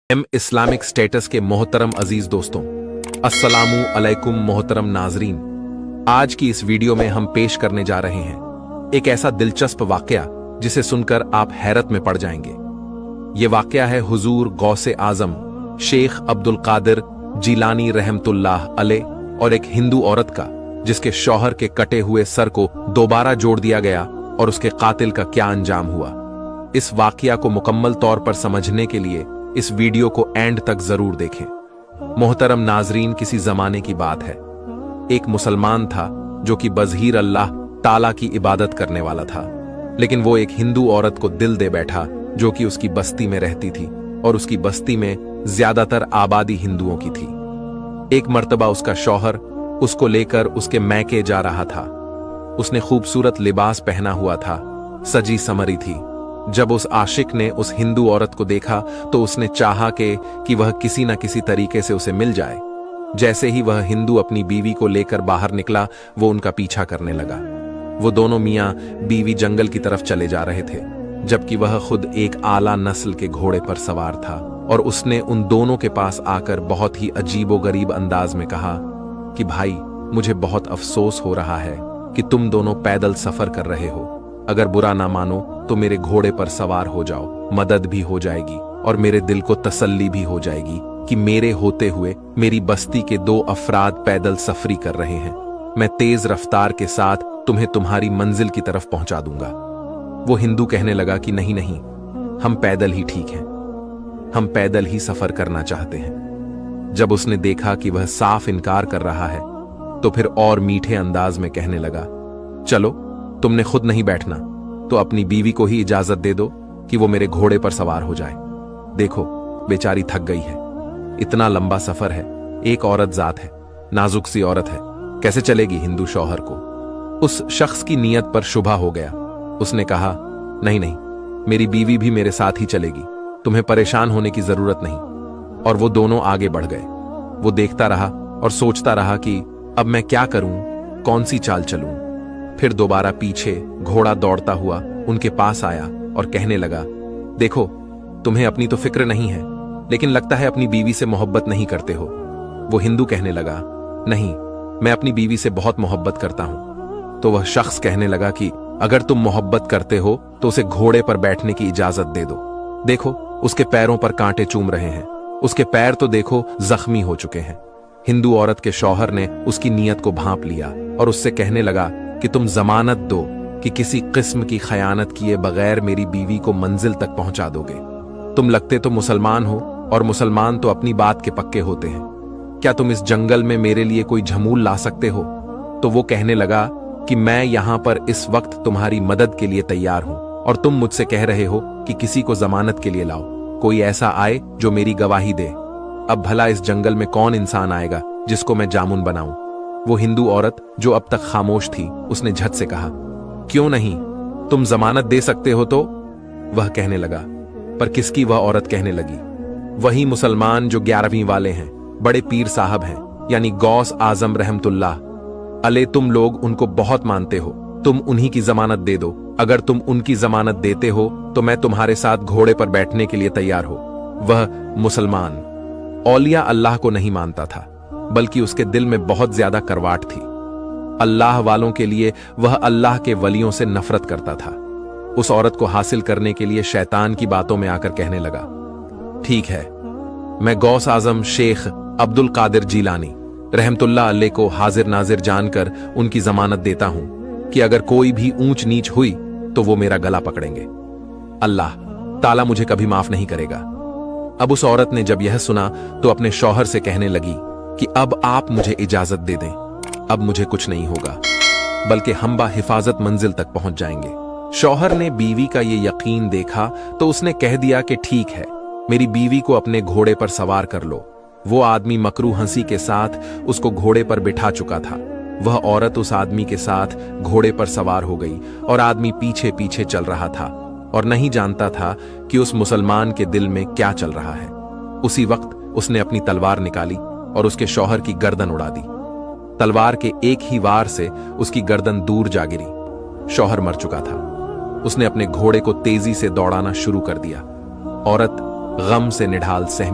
Islamic status के मोहतरम अजीज दोस्तों, अस्सलामु अलैकुम मोहतरम नाजरीन। आज की इस वीडियो में हम पेश करने जा रहे हैं एक ऐसा दिलचस्प वाकया जिसे सुनकर आप हैरत में पड़ जाएंगे। यह वाकया है हुजूर गौसे आजम शेख अब्दुल कादिर जिलानी रहमतुल्लाह अलैह और एक हिंदू औरत का, जिसके शौहर के कटे हुए सर को दोबारा जोड़ दिया गया और उसके कातिल का क्या अंजाम हुआ। इस वाकया को मुकम्मल तौर पर समझने के लिए इस वीडियो को एंड तक जरूर देखें। मोहतरम नाजरीन, किसी जमाने की बात है। एक मुसलमान था जो कि बज़हीर अल्लाह ताला की इबादत करने वाला था, लेकिन वो एक हिंदू औरत को दिल दे बैठा जो कि उसकी बस्ती में रहती थी और उसकी बस्ती में ज्यादातर आबादी हिंदुओं की थी। एक मर्तबा उसका शौहर उसको लेकर उसके मैके जा रहा था। उसने खूबसूरत लिबास पहना हुआ था, सजी समरी थी। जब उस आशिक ने उस हिंदू औरत को देखा तो उसने चाहा कि वह किसी न किसी तरीके से उसे मिल जाए। जैसे ही वह हिंदू अपनी बीवी को लेकर बाहर निकला, वो उनका पीछा करने लगा। वो दोनों मियां बीवी जंगल की तरफ चले जा रहे थे, जबकि वह खुद एक आला नस्ल के घोड़े पर सवार था। और उसने उन दोनों के पास आकर बहुत ही अजीबोगरीब अंदाज में कहा कि भाई, मुझे बहुत अफसोस हो रहा है कि तुम दोनों पैदल सफर कर रहे हो। अगर बुरा ना मानो तो मेरे घोड़े पर सवार हो जाओ, मदद भी हो जाएगी और मेरे दिल को तसल्ली भी हो जाएगी कि मेरे होते हुए मेरी बस्ती के दो अफराद पैदल सफरी कर रहे हैं। मैं तेज रफ्तार के साथ तुम्हें तुम्हारी मंजिल की तरफ पहुंचा दूंगा। वो हिंदू कहने लगा कि नहीं नहीं, हम पैदल ही ठीक हैं, हम पैदल ही सफर करना चाहते हैं। जब उसने देखा कि वह साफ इनकार कर रहा है तो फिर और मीठे अंदाज में कहने लगा, चलो, तुमने खुद नहीं बैठना तो अपनी बीवी को ही इजाजत दे दो कि वो मेरे घोड़े पर सवार हो जाए। देखो, बेचारी थक गई है, इतना लंबा सफर है, एक औरत जात है, नाजुक सी औरत है, कैसे चलेगी हिंदू शौहर को। उस शख्स की नीयत पर शुबा हो गया। उसने कहा, नहीं नहीं, मेरी बीवी भी मेरे साथ ही चलेगी, तुम्हें परेशान होने की जरूरत नहीं। और वो दोनों आगे बढ़ गए। वो देखता रहा और सोचता रहा कि अब मैं क्या करूं, कौन सी चाल चलूं। फिर दोबारा पीछे घोड़ा दौड़ता हुआ उनके पास आया और कहने लगा, देखो, तुम्हें अपनी तो फिक्र नहीं है, लेकिन लगता है अपनी बीवी से मोहब्बत नहीं करते हो। वो हिंदू कहने लगा, नहीं, मैं अपनी बीवी से बहुत मोहब्बत करता हूं। तो वह शख्स कहने लगा कि अगर तुम मोहब्बत करते हो तो उसे घोड़े पर बैठने की इजाजत दे दो। देखो, उसके पैरों पर कांटे चूम रहे हैं, उसके पैर तो देखो जख्मी हो चुके हैं। हिंदू औरत के शौहर ने उसकी नीयत को भांप लिया और उससे कहने लगा कि तुम जमानत दो कि किसी किस्म की खयानत किए बगैर मेरी बीवी को मंजिल तक पहुंचा दोगे। तुम लगते तो मुसलमान हो और मुसलमान तो अपनी बात के पक्के होते हैं। क्या तुम इस जंगल में मेरे लिए कोई झमूल ला सकते हो? तो वो कहने लगा कि मैं यहां पर इस वक्त तुम्हारी मदद के लिए तैयार हूं और तुम मुझसे कह रहे हो कि किसी को जमानत के लिए लाओ, कोई ऐसा आए जो मेरी गवाही दे। अब भला इस जंगल में कौन इंसान आएगा जिसको मैं जामुन बनाऊं? वो हिंदू औरत जो अब तक खामोश थी, उसने झट से कहा, क्यों नहीं, तुम जमानत दे सकते हो तो। वह कहने लगा, पर किसकी? वह औरत कहने लगी, वही मुसलमान जो 11वीं वाले हैं, बड़े पीर साहब हैं, यानी गौस आजम रहमतुल्लाह अलैह। तुम लोग उनको बहुत मानते हो, तुम उन्हीं की जमानत दे दो। अगर तुम उनकी जमानत देते हो तो मैं तुम्हारे साथ घोड़े पर बैठने के लिए तैयार हो। वह मुसलमान औलिया अल्लाह को नहीं मानता था, बल्कि उसके दिल में बहुत ज्यादा करवाट थी। अल्लाह वालों के लिए वह अल्लाह के वलियों से नफरत करता था। उस औरत को हासिल करने के लिए शैतान की बातों में आकर कहने लगा, ठीक है, मैं गौस आजम शेख अब्दुल कादिर जिलानी रहमतुल्लाह अलैह को हाजिर नाजिर जानकर उनकी जमानत देता हूं कि अगर कोई भी ऊंच नीच हुई तो वो मेरा गला पकड़ेंगे। अल्लाह ताला मुझे कभी माफ नहीं करेगा। अब उस औरत ने जब यह सुना तो अपने शौहर से कहने लगी कि अब आप मुझे इजाजत दे दें, अब मुझे कुछ नहीं होगा, बल्कि हम हिफाजत मंजिल तक पहुंच जाएंगे। शौहर ने बीवी का ये यकीन देखा तो उसने कह दिया कि ठीक है, मेरी बीवी को अपने घोड़े पर सवार कर लो। वो आदमी मकरू हंसी के साथ उसको घोड़े पर बिठा चुका था। वह औरत उस आदमी के साथ घोड़े पर सवार हो गई और आदमी पीछे पीछे चल रहा था और नहीं जानता था कि उस मुसलमान के दिल में क्या चल रहा है। उसी वक्त उसने अपनी तलवार निकाली और उसके शौहर की गर्दन उड़ा दी। तलवार के एक ही वार से उसकी गर्दन दूर जा गिरी। शौहर मर चुका था। उसने अपने घोड़े को तेजी से दौड़ाना शुरू कर दिया। औरत गम से निढाल सहमी।